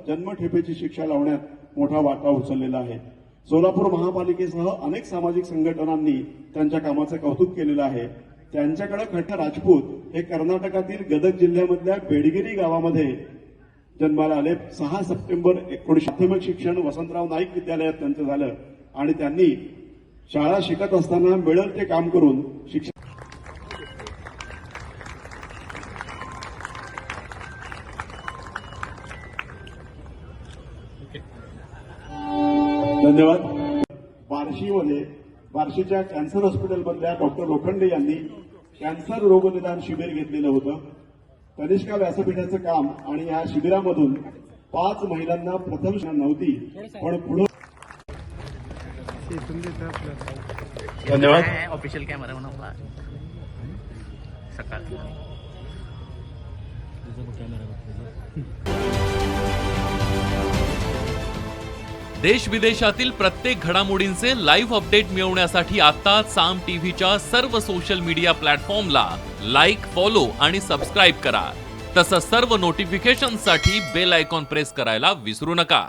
जन्मठेपेची शिक्षा लावण्यात मोठा वाटा उचललेला आहे। सोलापूर महापालिकेसह अनेक सामाजिक संघटनांनी त्यांच्या कामाचं कौतुक केलेलं आहे। त्यांच्याकडे खट्टा राजपूत हे कर्नाटकातील गदग जिल्ह्यामधल्या बेडगिरी गावामध्ये जन्माला आले। 6 सप्टेंबर 1900 प्राथमिक शिक्षण वसंतराव नाईक विद्यालयात त्यांचं झालं आणि त्यांनी शाळा शिकत असताना मिळेल ते काम करून शिक्षण धन्यवाद। बार्शीच्या कॅन्सर हॉस्पिटलमधल्या डॉक्टर लोखंडे यांनी कॅन्सर रोगनिदान शिबिर घेतलेलं होतं। कनिष्का व्यासपीठाचं काम आणि या शिबिरामधून 5 महिलांना प्रथम नव्हती पण पुढे धन्यवाद। ऑफिशियल कॅमेरा म्हणून सकाळ देश विदेशातील प्रत्येक घडामोडींचे लाईव्ह अपडेट मिळवण्यासाठी आता साम टीव्हीच्या सर्व सोशल मीडिया प्लॅटफॉर्मला लाईक, फॉलो आणि सबस्क्राईब करा। तसंच सर्व नोटिफिकेशनसाठी बेल आयकॉन प्रेस करायला विसरू नका।